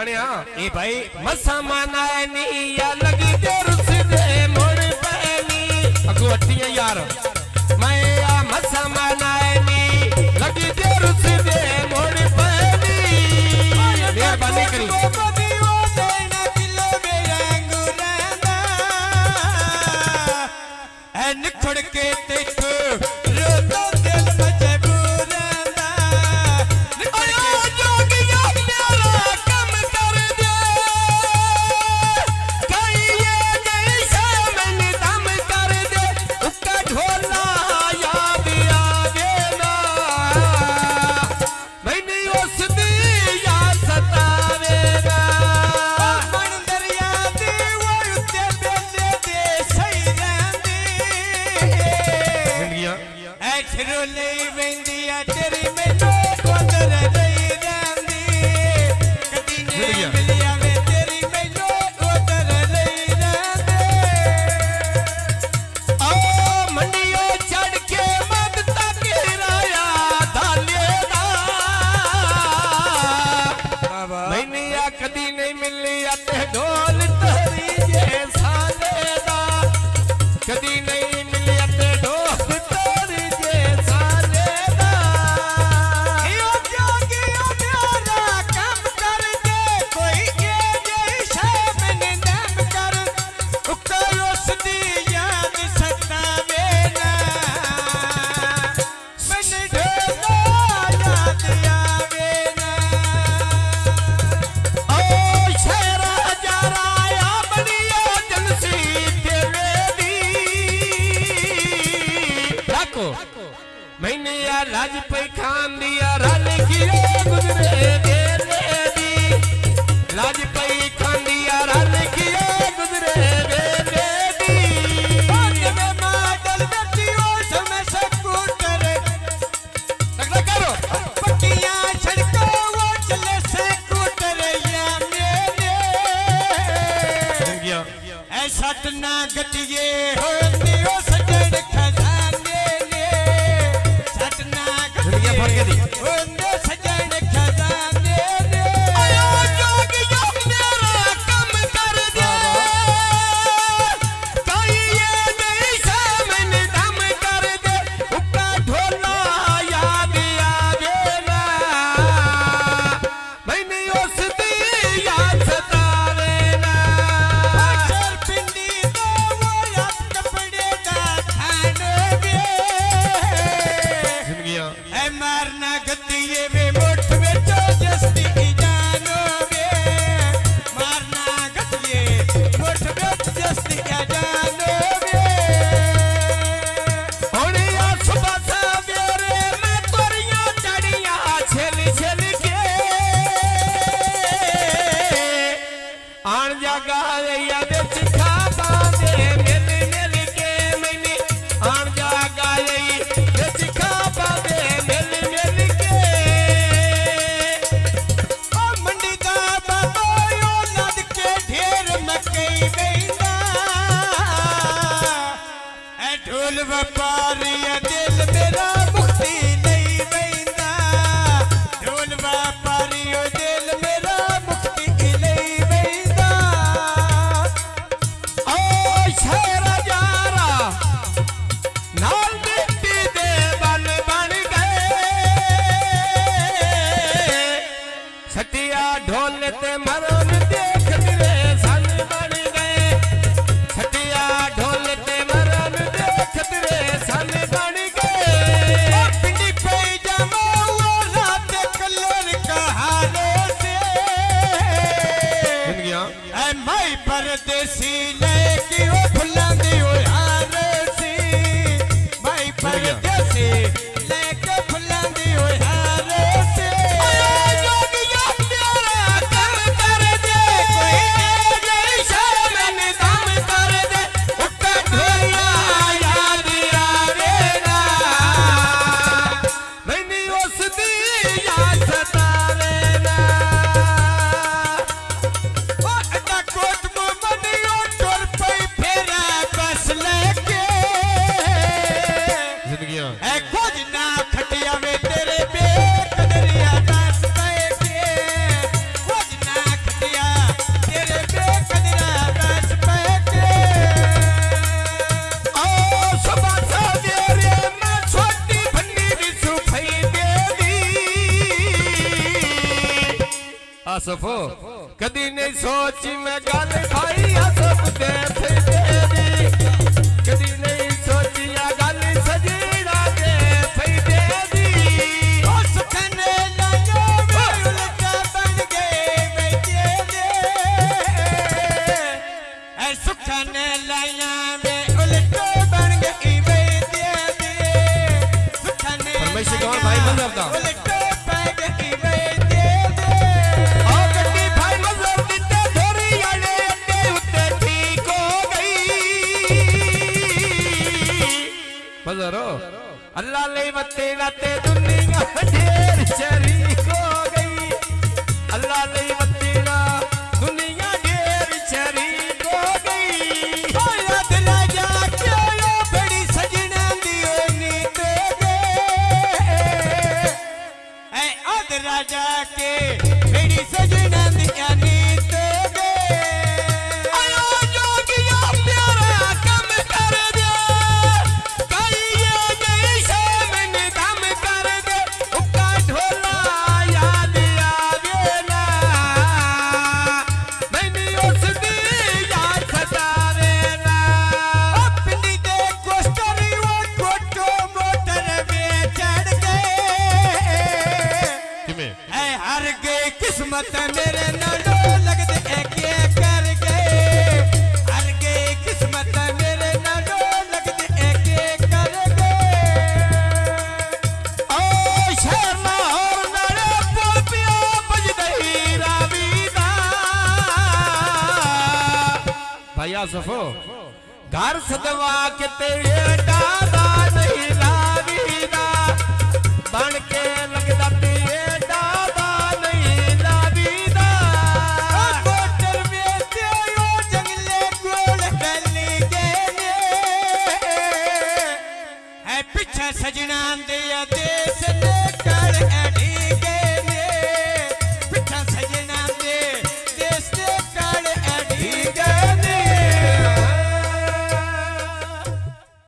जाने हाँ ए भाई मसा मनाए नी या लगी दे रुस दे मोड़ पैनी अगो अट्टियां यार मैं या मसा मनाए नी लगी दे रुस दे मोड़ पैनी मेहरबानी करी निखड़ के तेख रोता दिल मजबूर रहंदा आया जोगिया प्यारा कम कर दे कहीं ये नहीं शामन दम कर दे उसका ढोला याद आवे ना मैंने उस दी याद सतावे ना मन दरिया दी वो उत्ते बेले दे सही रहंदी जिंदगियां रोले वेंदी तेरी मैनू कोदर रही रहंदी कदी नहीं मिलिया वे तेरी मैनू कोदर रही रहंदी ओ मंडियों चढ़ के मद तक राया धाले दा मैंने या कदी नहीं मिली ते ढोल तरी जे साले दा कदी नहीं मिली ते ढोल तरी जे साले दा यो जोगिया प्यारा कम कर दे कोई ये जई शामन दम कर उका उस दी याद सतावे ना मैंने ढोला याद आवे ना ओ शेरा जराया बनिया जलसी तेरे दी रखो मैंने या राज पे खान दिया रल किए गुजरे देने दी राज पे खान दिया रल किए गुजरे देने दी में मॉडल बैठी हो समय स्कूटर तगड़ा करो पट्टियां छड़को वो चले स्कूटर या मेरे ऐ सट ना गटिए होंदी ओ सजड़ खजाने ने सट ना दुनिया भर के दी होंदे सजड़ खजाने ने आया जोगिया मेरा कम कर दे कहीं ये नहीं शामन दम कर दे उसका ढोला याद आवे ना मैंने उस दी याद सतावे ना अक्षर पिंडी दा वो याद कपड़े दा खान गे जिंदगियां ऐ मारना गतिए वे मुठ विच जस्ती की जानोगे मारना गतिए मुठ विच जस्ती की जानोगे होने आ सुबह सवेरे मैं तोरियां चढ़ियां छिल छिल के आन जागा या विच खाबा दे मिल मिल के मैंने आन जागा विच खाबा दे मिल मिल के ओ मंडी दा बाबा यो लद के ढेर मकई वेंदा ऐ ढोल व्यापारी दिल मेरा मुक्ति नहीं वेंदा ढोल व्यापारी दिल मेरा मुक्ति नहीं वेंदा ओ शेरा यारा नाल मिट्टी दे बन बन गए छटिया ढोल ते मरन देख तेरे सन बन गए छटिया ढोल ते मरन देख तेरे सन बन गए पिंडी पे जामा वो रात कलर कहारे से जिंदगियां ऐ माई परदेसी लेके ओ फुल्लां दी ओ हार सी माई परदेसी लेके फुल्लां दी ओ हार सी जोगिया प्यारा कम कर दे कोई जई शामन दम कर दे उसका ढोला याद आवे ना मैंने उस दी याद सतावे ना ओ अड्डा कोट मोमन ओ टुर पई फेरा बस लेके जिंदगियां ऐ कुछ ना खटिया वे तेरे बेकदरिया दस पे के कुछ ना आसफो कदी नहीं सोची मैं गल भाई आसफ दे तेरी कदी नहीं सोची आ गल सजना दे तेरी ओ सुखने लाया वे उल्टा बन गए बेटे दे ऐ सुखने लाया वे उल्टा बन गई बेटे दे सुखने परमेश्वर गौर भाई मजहब दा उल्टा पै गई बेटे दे आ गड्डी भाई मजहब दिते धोरी आले अड्डे उत्ते ठीक हो गई मजरो अल्लाह ले वते नाते दुनिया ढेर शरीक हो गई अल्लाह ले वते ना दुनिया ढेर शरीक हो गई ओ याद ला जा के ओ बड़ी सजना दी नीत गे ऐ आद राजा के बड़ी सजना दी नीत गे आयो जोगिया प्यारा कम कर दे कहिए नहीं शाम दम कर दे उका ढोला याद आवे ना मैंने उस दी याद सतावे ना ओ पिंडी दे कोस्टरी वो कोटो मोटर वे चढ़ गए किमें ऐ हर गए किस्मत मेरे नालो लगदे ऐ के कर गए हर गए किस्मत मेरे नालो लगदे ऐ के कर गए ओ शहर लाहौर नाले पुल पिया बजदई रावी दा भाई आसफो घर सदवा के तेरे दादा नहीं रावी दा बन के लगदा तेरे दादा नहीं रावी दा ओ मोटर में तेयो जंगले गोल गली गए है पीछे सजना दे देश ने कर